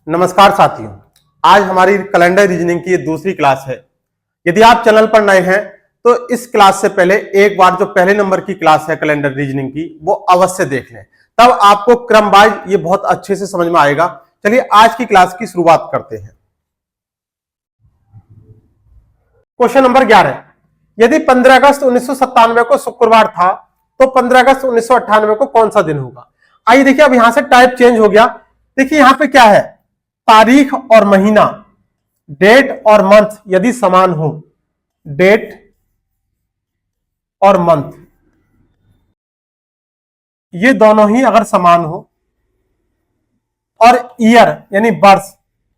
नमस्कार साथियों, आज हमारी कैलेंडर रीजनिंग की दूसरी क्लास है। यदि आप चैनल पर नए हैं तो इस क्लास से पहले एक बार जो पहले नंबर की क्लास है कैलेंडर रीजनिंग की वो अवश्य देख लें, तब आपको क्रम वाइज ये बहुत अच्छे से समझ में आएगा। चलिए आज की क्लास की शुरुआत करते हैं। क्वेश्चन नंबर 11, यदि 15 अगस्त 1997 को शुक्रवार था तो 15 अगस्त 1998 को कौन सा दिन होगा। आइए देखिए, अब यहां से टाइप चेंज हो गया। देखिए यहां पे क्या है, तारीख और महीना, डेट और मंथ यदि समान हो, डेट और मंथ ये दोनों ही अगर समान हो और ईयर यानी वर्ष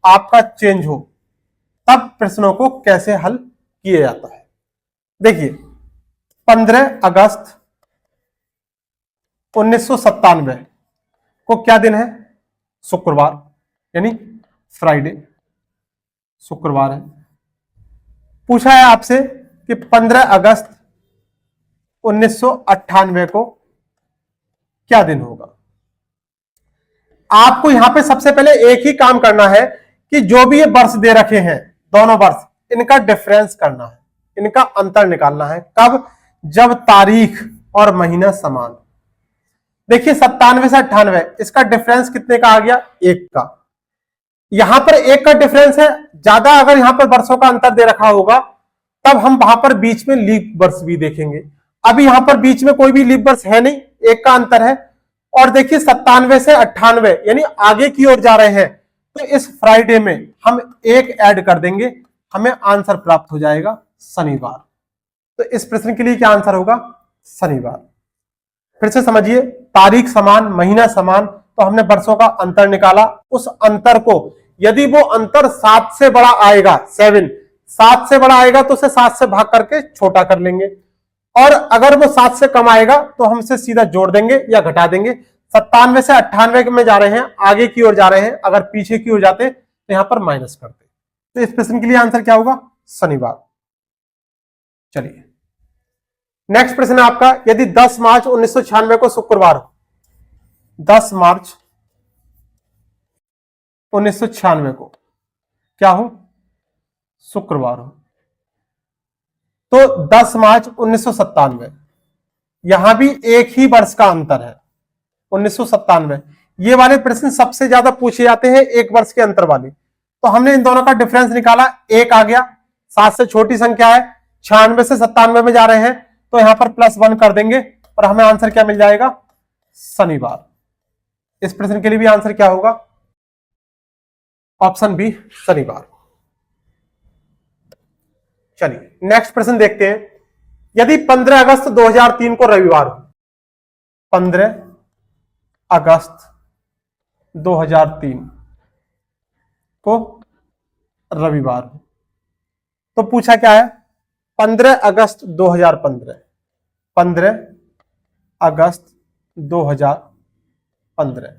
आपका चेंज हो, तब प्रश्नों को कैसे हल किया जाता है। देखिए 15 अगस्त 1997 को क्या दिन है, शुक्रवार यानी फ्राइडे, शुक्रवार है। पूछा है आपसे कि 15 अगस्त 1998 को क्या दिन होगा। आपको यहां पे सबसे पहले एक ही काम करना है कि जो भी ये वर्ष दे रखे हैं, दोनों वर्ष, इनका डिफरेंस करना है, इनका अंतर निकालना है। कब? जब तारीख और महीना समान। देखिए 97 से 98, इसका डिफरेंस कितने का आ गया, 1 का। यहां पर 1 का डिफरेंस है, ज्यादा अगर यहां पर वर्षों का अंतर दे रखा होगा तब हम वहां पर बीच में लीप वर्ष भी देखेंगे। अभी यहां पर बीच में कोई भी लीप वर्ष है नहीं, 1 का अंतर है। और देखिए 97 से 98 यानी आगे की ओर जा रहे हैं, तो इस फ्राइडे में हम 1 ऐड कर देंगे, हमें आंसर प्राप्त हो जाएगा शनिवार। तो इस प्रश्न के लिए क्या आंसर होगा, शनिवार। फिर से समझिए, तारीख समान, महीना समान, तो हमने वर्षों का अंतर निकाला। उस अंतर को यदि वो अंतर 7 से बड़ा आएगा, 7 से बड़ा आएगा तो उसे 7 से भाग करके छोटा कर लेंगे, और अगर वो 7 से कम आएगा तो हम इसे सीधा जोड़ देंगे या घटा देंगे। 97 से 98 में जा रहे हैं, आगे की ओर जा रहे हैं, अगर पीछे की ओर जाते तो यहां पर माइनस करते। तो इस प्रश्न के लिए आंसर क्या होगा, शनिवार। चलिए नेक्स्ट प्रश्न है आपका, यदि 10 मार्च 1996 को शुक्रवार हो, 10 मार्च 1996 को क्या हो, शुक्रवार हो, तो 10 मार्च 1997, यहां भी एक ही वर्ष का अंतर है, 1997। ये वाले प्रश्न सबसे ज्यादा पूछे जाते हैं एक वर्ष के अंतर वाले। तो हमने इन दोनों का डिफरेंस निकाला, 1 आ गया। 7 से छोटी संख्या है, 96 से 97 में जा रहे हैं, तो यहां पर +1 कर देंगे और हमें आंसर क्या मिल जाएगा, शनिवार। इस प्रश्न के लिए भी आंसर क्या होगा, ऑप्शन बी, शनिवार। चलिए नेक्स्ट प्रश्न देखते हैं, यदि 15 अगस्त 2003 को रविवार हो, 15 अगस्त 2003 को रविवार हो, तो पूछा क्या है, 15 अगस्त 2015, 15 अगस्त 2015।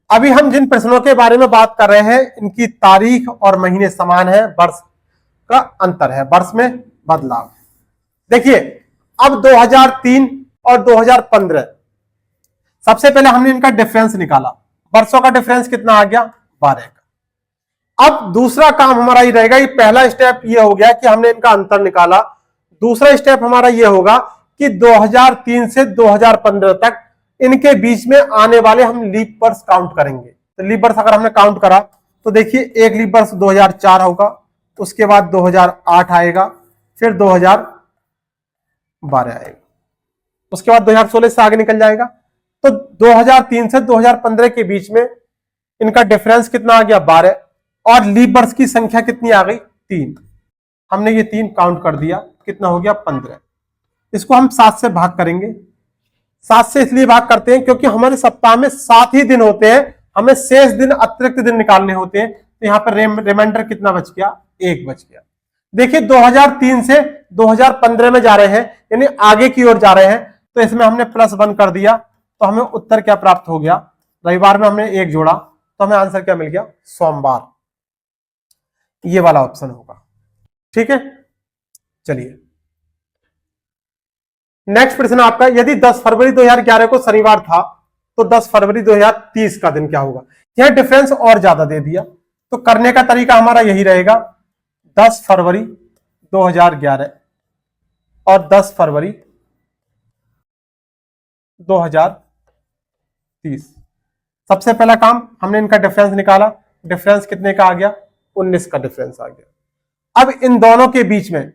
अभी हम जिन प्रश्नों के बारे में बात कर रहे हैं, इनकी तारीख और महीने समान है, वर्ष का अंतर है, वर्ष में बदलाव। देखिए अब 2003 और 2015, सबसे पहले हमने इनका डिफरेंस निकाला, वर्षों का डिफरेंस कितना आ गया, 12 का। अब दूसरा काम हमारा ये रहेगा, ये पहला स्टेप ये हो गया कि हमने इनका अंतर निकाला। दूसरा स्टेप हमारा ये होगा कि 2003 से 2015 तक इनके बीच में आने वाले हम लीप वर्ष काउंट करेंगे। तो लीप वर्ष अगर हमने काउंट करा तो देखिए एक लीप वर्ष 2004 होगा, उसके बाद 2008 आएगा, फिर 2012 आएगा, उसके बाद 2016 से आगे निकल जाएगा। तो 2003 से 2015 के बीच में इनका डिफरेंस कितना आ गया, 12, और लीप वर्ष की संख्या कितनी आ गई, 3। हमने ये 3 काउंट कर दिया, कितना हो गया, 15। इसको हम 7 से भाग करेंगे। 7 से इसलिए भाग करते हैं क्योंकि हमारे सप्ताह में 7 ही दिन होते हैं, हमें शेष दिन, अतिरिक्त दिन निकालने होते हैं। तो यहां पर रिमाइंडर कितना बच गया, 1 बच गया। देखिए 2003 से 2015 में जा रहे हैं, यानी आगे की ओर जा रहे हैं, तो इसमें हमने +1 कर दिया, तो हमें उत्तर क्या प्राप्त हो गया, रविवार में हमने 1 जोड़ा, तो हमें आंसर क्या मिल गया, सोमवार। ये वाला ऑप्शन होगा, ठीक है। चलिए नेक्स्ट प्रश्न आपका, यदि 10 फरवरी 2011 को शनिवार था तो 10 फरवरी 2030 का दिन क्या होगा। यह डिफरेंस और ज्यादा दे दिया, तो करने का तरीका हमारा यही रहेगा, 10 फरवरी 2011 और 10 फरवरी 2030। सबसे पहला काम हमने इनका डिफरेंस निकाला, डिफरेंस कितने का आ गया, 19 का डिफरेंस आ गया। अब इन दोनों के बीच में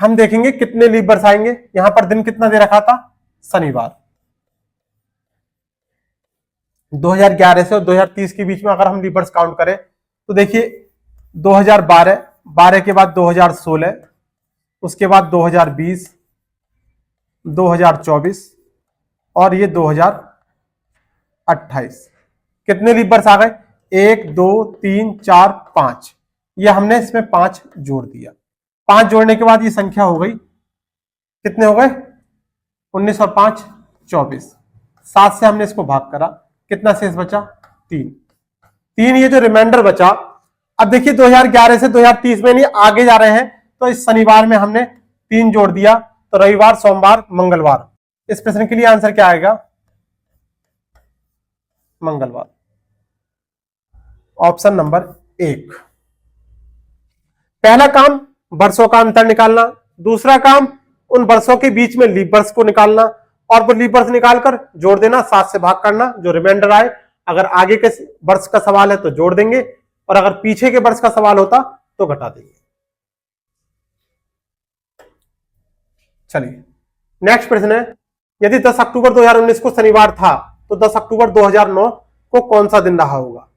हम देखेंगे कितने लीप वर्ष आएंगे। यहां पर दिन कितना दे रखा था, शनिवार। 2011 से और 2030 के बीच में अगर हम लीप वर्ष काउंट करें तो देखिए 2012, 12 के बाद 2016, उसके बाद 2020, 2024 और ये 2028। कितने लीप वर्ष आ गए, 1 2 3 4 5। ये हमने इसमें 5 जोड़ दिया। 5 जोड़ने के बाद ये संख्या हो गई, कितने हो गए, 19 और 5 24। 7 से हमने इसको भाग करा, कितना शेष बचा, 3। ये जो रिमाइंडर बचा, अब देखिए 2011 से 2030 में नहीं आगे जा रहे हैं, तो इस शनिवार में हमने 3 जोड़ दिया, तो रविवार, सोमवार, मंगलवार। इस प्रश्न के लिए आंसर क्या आएगा, मंगलवार, ऑप्शन नंबर 1। पहला काम वर्षों का अंतर निकालना, दूसरा काम उन वर्षों के बीच में लीप वर्ष को निकालना, और वो लीप वर्ष निकालकर जोड़ देना, 7 से भाग करना, जो रिमाइंडर आए। अगर आगे के वर्ष का सवाल है तो जोड़ देंगे, और अगर पीछे के वर्ष का सवाल होता तो घटा देंगे। चलिए नेक्स्ट प्रश्न है, यदि 10 अक्टूबर 2019 को शनिवार था तो 10 अक्टूबर 2009 को कौन सा दिन रहा होगा।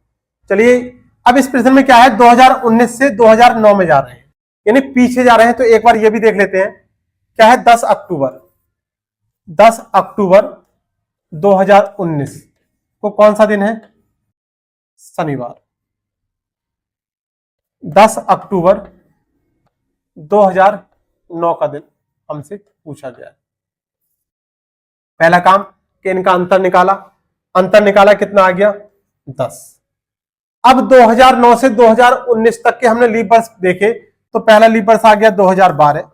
चलिए अब इस प्रश्न में क्या है, 2019 से 2009 में जा रहे हैं, यानी पीछे जा रहे हैं, तो एक बार ये भी देख लेते हैं। क्या है, 10 अक्टूबर 2019 को कौन सा दिन है, शनिवार। 10 अक्टूबर 2009 का दिन हमसे पूछा गया है। पहला काम कि इनका अंतर निकाला, कितना आ गया, 10। अब 2009 से 2019 तक के हमने लीप वर्ष देखे, तो पहला लीप वर्ष आ गया 2012,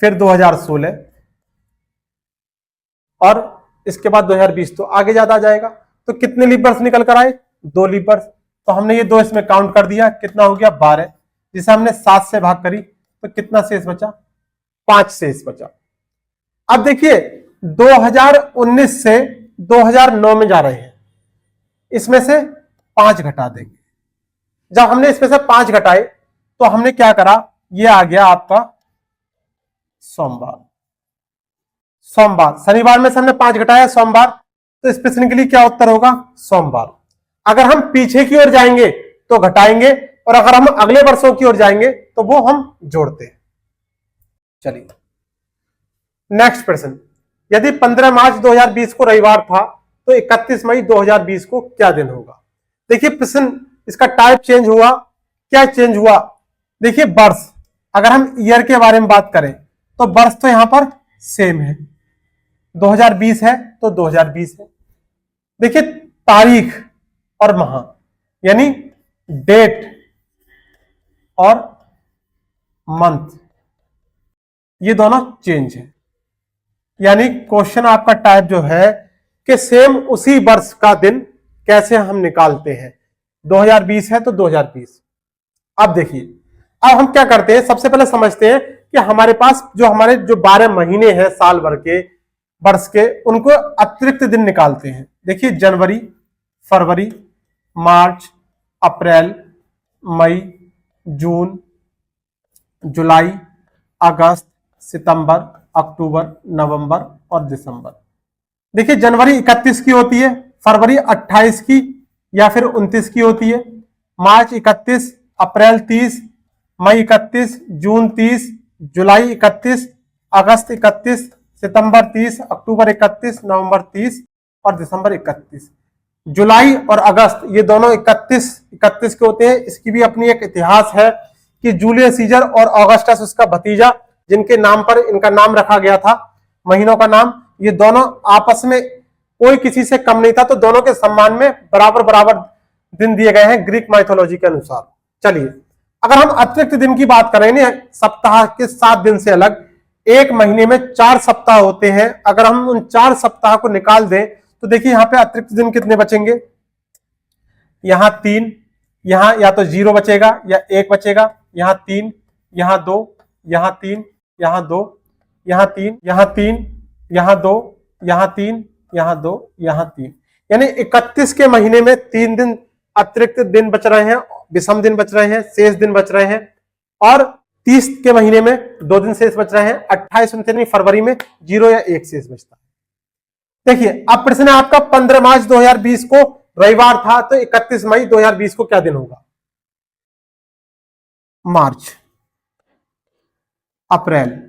फिर 2016 और इसके बाद 2020, तो आगे ज्यादा आ जाएगा। तो कितने लीप वर्ष निकल कर आए, 2 लीप वर्ष। तो हमने ये 2 इसमें काउंट कर दिया, कितना हो गया, 12, जिसे हमने 7 से भाग करी, तो कितना शेष बचा, 5 शेष बचा। अब देखिए 2019 से 2009 में जा रहे हैं, इसमें से 5 घटा देंगे। जब हमने इसमें से 5 घटाए तो हमने क्या करा, ये आ गया आपका सोमवार। शनिवार में से हमने 5 घटाया, सोमवार, तो इस प्रश्न के लिए क्या उत्तर होगा, सोमवार। अगर हम पीछे की ओर जाएंगे तो घटाएंगे, और अगर हम अगले वर्षों की ओर जाएंगे तो वो हम जोड़ते हैं। चलिए नेक्स्ट प्रश्न, यदि 15 मार्च 2020 को रविवार था तो 31 मई 2020 को क्या दिन होगा। देखिए प्रश्न इसका टाइप चेंज हुआ, क्या चेंज हुआ, देखिए वर्ष। अगर हम ईयर के बारे में बात करें तो वर्ष तो यहां पर सेम है, 2020 है तो 2020 है। देखिए तारीख और माह, यानी डेट और मंथ, ये दोनों चेंज है। यानी क्वेश्चन आपका टाइप जो है कि सेम उसी वर्ष का दिन कैसे हम निकालते हैं। 2020 है तो 2020। अब देखिए, अब हम क्या करते हैं, सबसे पहले समझते हैं कि हमारे पास हमारे 12 महीने हैं साल भर के, वर्ष के, उनको अतिरिक्त दिन निकालते हैं। देखिए जनवरी, फरवरी, मार्च, अप्रैल, मई, जून, जुलाई, अगस्त, सितंबर, अक्टूबर, नवंबर और दिसंबर। देखिए जनवरी 31 की होती है, फरवरी 28 की या फिर 29 की होती है, मार्च 31, अप्रैल 30, मई 31, जून 30, जुलाई 31, अगस्त 31, सितंबर 30, अक्टूबर 31, नवंबर 30 और दिसंबर 31। जुलाई और अगस्त ये दोनों 31 के होते हैं। इसकी भी अपनी एक इतिहास है कि जूलियस सीजर और ऑगस्टस उसका भतीजा, जिनके नाम पर इनका नाम रखा गया था, महीनों का नाम, ये दोनों आपस में कोई किसी से कम नहीं था, तो दोनों के सम्मान में बराबर बराबर दिन दिए गए हैं ग्रीक माइथोलॉजी के अनुसार। चलिए अगर हम अतिरिक्त दिन की बात करें, सप्ताह के 7 दिन से अलग, एक महीने में 4 सप्ताह होते हैं। अगर हम उन 4 सप्ताह को निकाल दें तो देखिए यहाँ पे अतिरिक्त दिन कितने बचेंगे, यहाँ 3, यहाँ या तो 0 बचेगा या 1 बचेगा, यहाँ 3, यहाँ 2, यहाँ 3, यहाँ 2, यहाँ 3, यहाँ 3, यहाँ 2, यहाँ 3, यहाँ 2, यहाँ 3, यानी 31 के महीने में 3 दिन अतिरिक्त दिन बच रहे हैं, विषम दिन बच रहे हैं, शेष दिन बच रहे हैं, और 30 के महीने में 2 दिन शेष बच रहे हैं। 28, 29 फरवरी में 0 या 1 शेष बचता है। देखिए अब प्रश्न है आपका 15 मार्च 2020 को रविवार था, तो 31 मई 2020 को क्या दिन होगा। मार्च, अप्रैल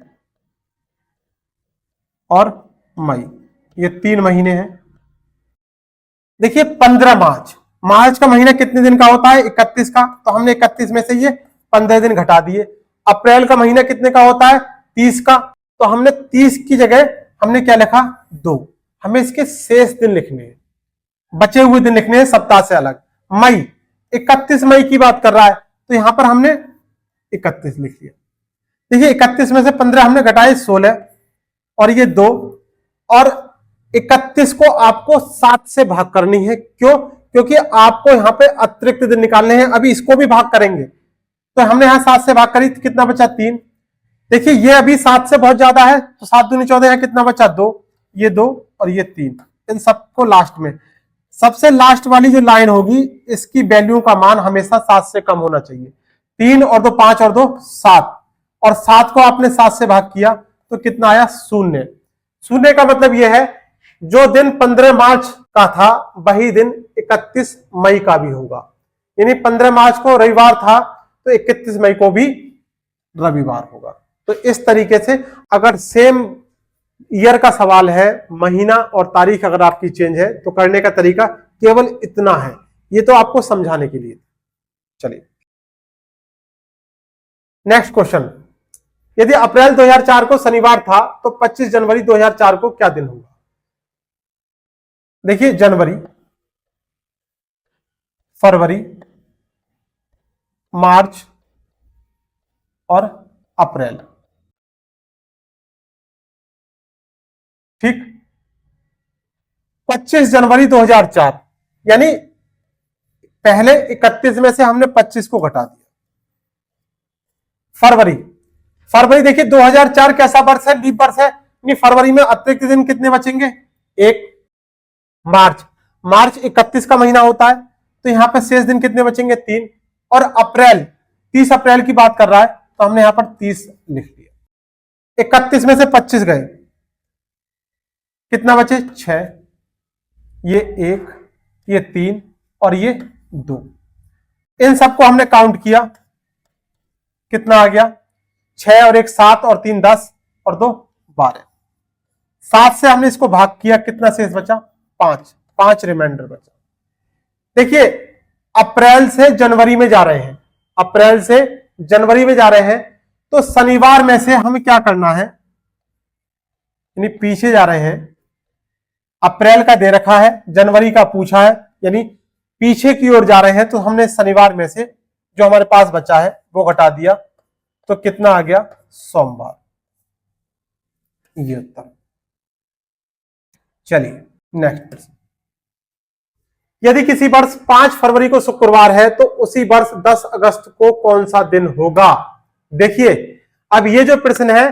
और मई, ये 3 महीने हैं। देखिए 15 मार्च, मार्च का महीना कितने दिन का होता है, 31 का, तो हमने 31 में से ये 15 दिन घटा दिए। अप्रैल का महीना कितने का होता है, 30 का, तो हमने 30 की जगह हमने क्या लिखा, 2। हमें इसके शेष दिन लिखने हैं, बचे हुए दिन लिखने हैं सप्ताह से अलग। मई, 31 मई की बात कर रहा है, तो यहां पर हमने 31 लिख लिया। देखिए 31 में से 15 हमने घटाए 16, और ये 2, और 31 को आपको 7 से भाग करनी है। क्यों, क्योंकि आपको यहां पे अतिरिक्त दिन निकालने हैं, अभी इसको भी भाग करेंगे, तो हमने यहां 7 से भाग करी, तो कितना बचा, 3। देखिए ये अभी 7 से बहुत ज्यादा है, तो 7 दूनी 14, यहां कितना बचा, 2, ये 2 और ये 3। इन सबको लास्ट में, सबसे लास्ट वाली जो लाइन होगी, इसकी वैल्यू का मान हमेशा 7 से कम होना चाहिए। 3 और 2 5 और 2 7, और 7 को आपने 7 से भाग किया तो कितना आया, 0। 0 का मतलब यह है जो दिन 15 मार्च का था वही दिन 31 मई का भी होगा, यानी 15 मार्च को रविवार था तो 31 मई को भी रविवार होगा। तो इस तरीके से अगर सेम ईयर का सवाल है, महीना और तारीख अगर आपकी चेंज है, तो करने का तरीका केवल इतना है, ये तो आपको समझाने के लिए। चलिए नेक्स्ट क्वेश्चन, यदि अप्रैल 2004 को शनिवार था तो 25 जनवरी 2004 को क्या दिन होगा। देखिए जनवरी, फरवरी, मार्च और अप्रैल, ठीक। 25 जनवरी 2004, यानी पहले 31 में से हमने 25 को घटा दिया। फरवरी, फरवरी देखिए 2004 कैसा वर्ष है, लीप वर्ष है, यानी फरवरी में अतिरिक्त दिन कितने बचेंगे, 1। मार्च, मार्च 31 का महीना होता है, तो यहां पर शेष दिन कितने बचेंगे, 3। और अप्रैल, 30 अप्रैल की बात कर रहा है, तो हमने यहां पर 30 लिख दिया। 31 में से 25 गए, कितना बचे, 6, ये 1, ये 3 और ये 2। इन सबको हमने काउंट किया, कितना आ गया, 6 और 1 7 और 3 10 और 2 12। 7 से हमने इसको भाग किया, कितना शेष बचा, 5, 5 रिमाइंडर बचा। देखिए अप्रैल से जनवरी में जा रहे हैं, अप्रैल से जनवरी में जा रहे हैं, तो शनिवार में से हमें क्या करना है, यानी पीछे जा रहे हैं। अप्रैल का दे रखा है, जनवरी का पूछा है, यानी पीछे की ओर जा रहे हैं, तो हमने शनिवार में से जो हमारे पास बचा है वो घटा दिया, तो कितना आ गया, सोमवार। ये उत्तर। चलिए नेक्स्ट प्रश्न, यदि किसी वर्ष 5 फरवरी को शुक्रवार है तो उसी वर्ष 10 अगस्त को कौन सा दिन होगा। देखिए अब ये जो प्रश्न है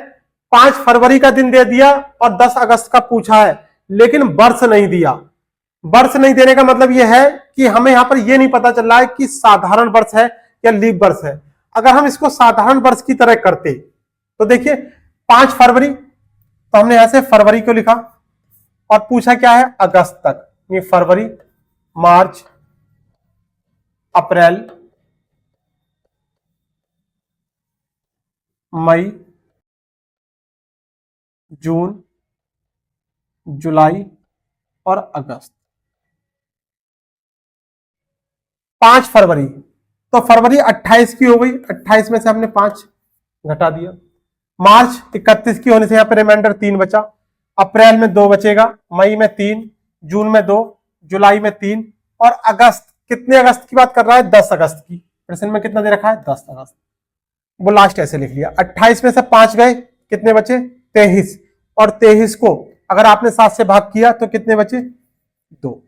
5 फरवरी का दिन दे दिया और 10 अगस्त का पूछा है, लेकिन वर्ष नहीं दिया। वर्ष नहीं देने का मतलब यह है कि हमें यहां पर यह नहीं पता चल रहा है कि साधारण वर्ष है या लीप वर्ष है। अगर हम इसको साधारण वर्ष की तरह करते तो देखिए 5 फरवरी, तो हमने यहां से फरवरी को लिखा और पूछा क्या है, अगस्त तक, ये फरवरी, मार्च, अप्रैल, मई, जून, जुलाई और अगस्त। 5 फरवरी, तो फरवरी 28 की हो गई, 28 में से हमने 5 घटा दिया। मार्च 31 की होने से यहां पर रिमाइंडर 3 बचा, अप्रैल में 2 बचेगा, मई में 3, जून में 2, जुलाई में 3 और अगस्त, कितने अगस्त की बात कर रहा है, 10 अगस्त की। प्रश्न में कितना दे रखा है, 10 अगस्त, वो लास्ट ऐसे लिख लिया। 28 में से 5 गए, कितने बचे, 23, और 23 को अगर आपने 7 से भाग किया तो कितने बचे, 2,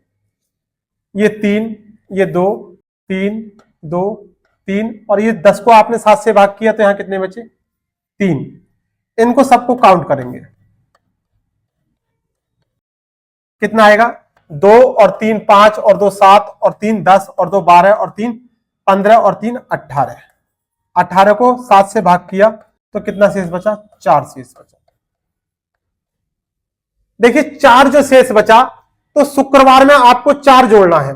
ये 3, ये 2, 3, 2, 3, और ये 10 को आपने 7 से भाग किया तो यहां कितने बचे? 3। इनको सबको काउंट करेंगे, कितना आएगा? 2 और 3 5 और 2 7 और 3 10 और 2 12 और 3 15 और 3 18। 18 को 7 से भाग किया तो कितना शेष बचा? 4 शेष बचा। देखिए 4 जो शेष बचा, तो शुक्रवार में आपको 4 जोड़ना है।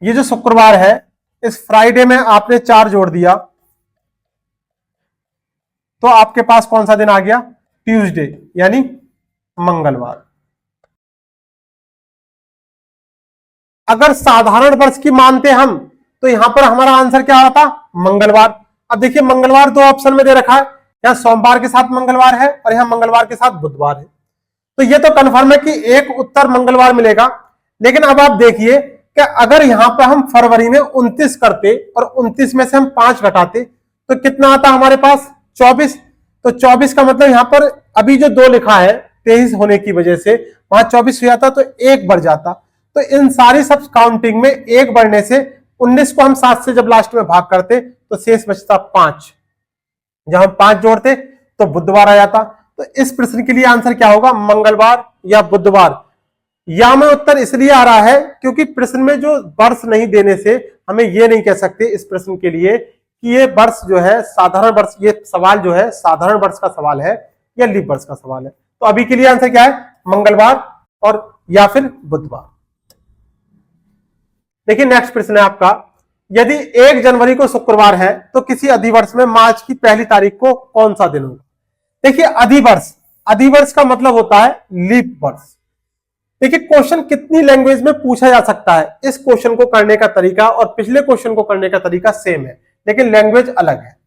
ये जो शुक्रवार है, इस फ्राइडे में आपने 4 जोड़ दिया तो आपके पास कौन सा दिन आ गया? ट्यूसडे, यानी मंगलवार। अगर साधारण वर्ष की मानते हम तो यहां पर हमारा आंसर क्या आता? मंगलवार। अब देखिए मंगलवार 2 ऑप्शन में दे रखा है, यहां सोमवार के साथ मंगलवार है और यहां मंगलवार के साथ बुधवार है, तो ये तो कंफर्म है कि एक उत्तर मंगलवार मिलेगा। लेकिन अब आप देखिए कि अगर यहां पर हम फरवरी में 29 करते और 29 में से हम 5 घटाते तो कितना आता हमारे पास? 24। तो 24 का मतलब यहां पर अभी जो 2 लिखा है 23 होने की वजह से वहां 24 हो जाता तो 1 बढ़ जाता। तो इन सारी सब काउंटिंग में 1 बढ़ने से 19 को हम 7 से जब लास्ट में भाग करते तो शेष बचता 5। जब हम 5 जोड़ते तो बुधवार आ जाता। तो इस प्रश्न के लिए आंसर क्या होगा? मंगलवार या बुधवार। या में उत्तर इसलिए आ रहा है क्योंकि प्रश्न में जो वर्ष नहीं देने से हमें यह नहीं कह सकते इस प्रश्न के लिए कि ये वर्ष जो है साधारण वर्ष, ये सवाल जो है साधारण वर्ष का सवाल है या लीप वर्ष का सवाल है। तो अभी के लिए आंसर क्या है? मंगलवार और या फिर बुधवार। देखिए नेक्स्ट प्रश्न है आपका, यदि 1 जनवरी को शुक्रवार है तो किसी अधिवर्ष में मार्च की पहली तारीख को कौन सा दिन होगा? देखिए अधिवर्ष, अधिवर्ष का मतलब होता है लीप वर्ष। देखिए क्वेश्चन कितनी लैंग्वेज में पूछा जा सकता है, इस क्वेश्चन को करने का तरीका और पिछले क्वेश्चन को करने का तरीका सेम है लेकिन लैंग्वेज अलग है।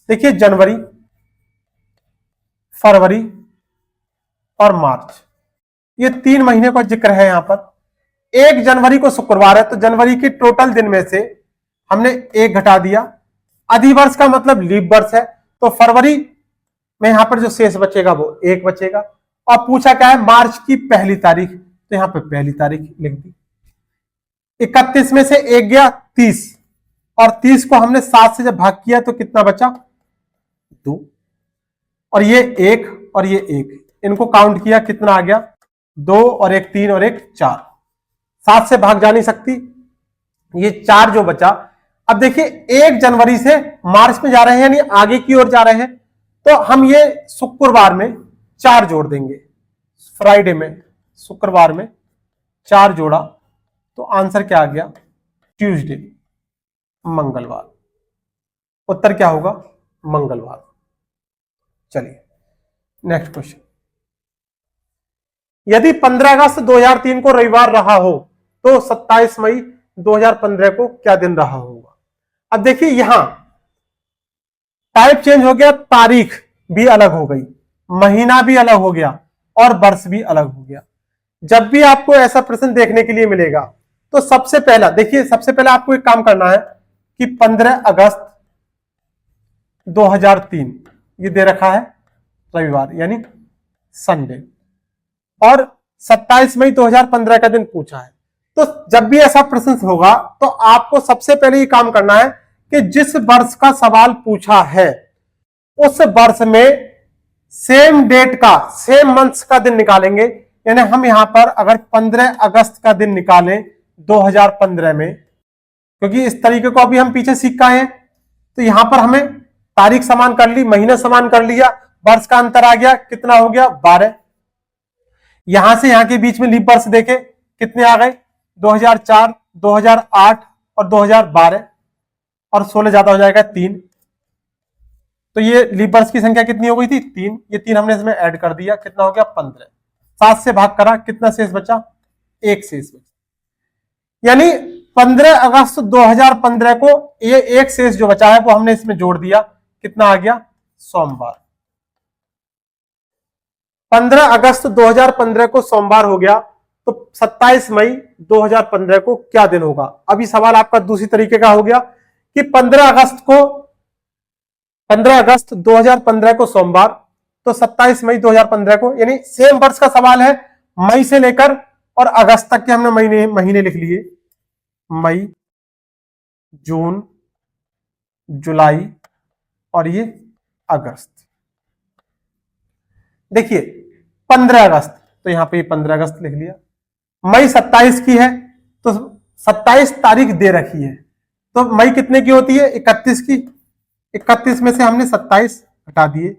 देखिए जनवरी, फरवरी और मार्च, ये 3 महीने का जिक्र है यहां पर। 1 जनवरी को शुक्रवार है तो जनवरी के टोटल दिन में से हमने 1 घटा दिया। अधिवर्ष का मतलब लीप वर्ष है तो फरवरी में यहां पर जो शेष बचेगा वो 1 बचेगा। और पूछा क्या है? मार्च की पहली तारीख, तो यहां पर पहली तारीख लिख दी। 31 में से 1 गया 30 और 30 को हमने 7 से जब भाग किया तो कितना बचा? 2। और ये 1 और ये 1, इनको काउंट किया कितना आ गया? 2 और 1 3 और 1 4। 7 से भाग जा नहीं सकती, ये 4 जो बचा। अब देखिए 1 जनवरी से मार्च में जा रहे हैं यानी आगे की ओर जा रहे हैं, तो हम ये शुक्रवार में 4 जोड़ देंगे। फ्राइडे में, शुक्रवार में 4 जोड़ा तो आंसर क्या आ गया? ट्यूसडे, मंगलवार। उत्तर क्या होगा? मंगलवार। चलिए नेक्स्ट क्वेश्चन, यदि 15 अगस्त 2003 को रविवार रहा हो तो 27 मई 2015 को क्या दिन रहा होगा? अब देखिए यहां टाइप चेंज हो गया, तारीख भी अलग हो गई, महीना भी अलग हो गया और वर्ष भी अलग हो गया। जब भी आपको ऐसा प्रश्न देखने के लिए मिलेगा तो सबसे पहला देखिए, सबसे पहले आपको एक काम करना है कि 15 अगस्त 2003 ये दे रखा है रविवार यानी संडे, और 27 मई 2015 का दिन पूछा है। तो जब भी ऐसा प्रश्न होगा तो आपको सबसे पहले ये काम करना है कि जिस वर्ष का सवाल पूछा है उस वर्ष में सेम डेट का, सेम मंथ्स का दिन निकालेंगे। यानी हम यहां पर अगर 15 अगस्त का दिन निकालें 2015 में, क्योंकि इस तरीके को अभी हम पीछे सीख का है, तो यहां पर हमें तारीख समान कर ली, महीना समान कर लिया, वर्ष का अंतर आ गया, कितना हो गया? 12। यहां से यहां के बीच में लीप वर्ष देखे कितने आ गए? 2004, 2008 और 2012, और 16 ज्यादा हो जाएगा 3। तो ये लीप वर्ष की संख्या कितनी हो गई थी? 3। ये 3 हमने इसमें ऐड कर दिया, कितना हो गया? 15। 7 से भाग करा, कितना शेष बचा? 1 शेष बचा। यानी 15 अगस्त 2015 को ये 1 शेष जो बचा है वो हमने इसमें जोड़ दिया, कितना आ गया? सोमवार। 15 अगस्त 2015 को सोमवार हो गया तो 27 मई 2015 को क्या दिन होगा? अभी सवाल आपका दूसरी तरीके का हो गया कि 15 अगस्त 2015 को सोमवार, तो 27 मई 2015 को, यानी सेम वर्ष का सवाल है, मई से लेकर और अगस्त तक के हमने महीने लिख लिए, मई, जून, जुलाई और ये अगस्त। देखिए 15 अगस्त, तो यहां पे 15 अगस्त लिख लिया। मई 27 की है तो 27 तारीख दे रखी है, तो मई कितने की होती है? 31 की। 31 में से हमने 27 हटा दिए।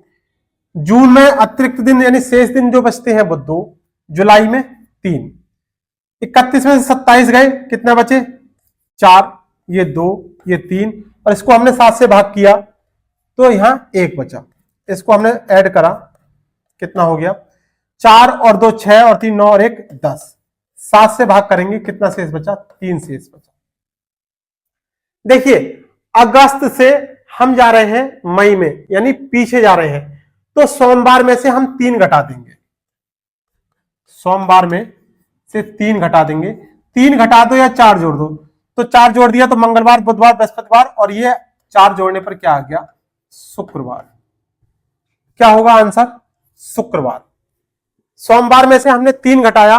जून में अतिरिक्त दिन यानी शेष दिन जो बचते हैं वो 2, जुलाई में 3। 31 में से 27 गए, कितने बचे? 4, ये 2, ये 3, और इसको हमने 7 से भाग किया तो यहां 1 बचा। इसको हमने ऐड करा, कितना हो गया? 4 और 2 6 और 3 9 और 1 10। 7 से भाग करेंगे, कितना शेष बचा? 3 शेष बचा। देखिए अगस्त से हम जा रहे हैं मई में, यानी पीछे जा रहे हैं, तो सोमवार में से हम 3 घटा देंगे। सोमवार में से 3 घटा देंगे। 3 घटा दो या 4 जोड़ दो, तो 4 जोड़ दिया तो मंगलवार, बुधवार, बृहस्पतिवार, और ये 4 जोड़ने पर क्या आ गया? शुक्रवार। क्या होगा आंसर? शुक्रवार। सोमवार में से हमने 3 घटाया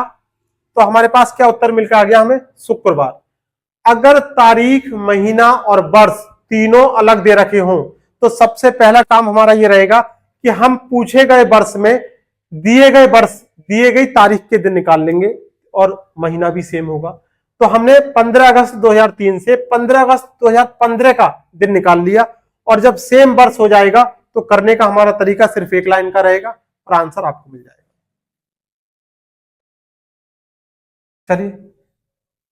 तो हमारे पास क्या उत्तर मिलकर आ गया हमें? शुक्रवार। अगर तारीख, महीना और वर्ष तीनों अलग दे रखे हों तो सबसे पहला काम हमारा ये रहेगा कि हम पूछे गए वर्ष में दिए गए वर्ष, दिए गई तारीख के दिन निकाल लेंगे और महीना भी सेम होगा। तो हमने 15 अगस्त 2003 से 15 अगस्त 2015 का दिन निकाल लिया, और जब सेम वर्ष हो जाएगा तो करने का हमारा तरीका सिर्फ एक लाइन का रहेगा और आंसर आपको मिल जाएगा। चलिए,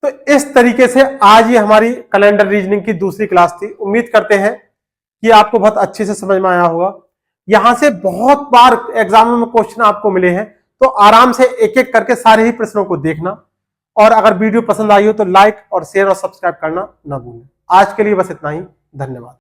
तो इस तरीके से आज ये हमारी कैलेंडर रीजनिंग की दूसरी क्लास थी। उम्मीद करते हैं कि आपको बहुत अच्छे से समझ में आया होगा। यहां से बहुत बार एग्जाम में क्वेश्चन आपको मिले हैं, तो आराम से एक एक करके सारे ही प्रश्नों को देखना, और अगर वीडियो पसंद आई हो तो लाइक और शेयर और सब्सक्राइब करना ना भूलें। आज के लिए बस इतना ही। धन्यवाद।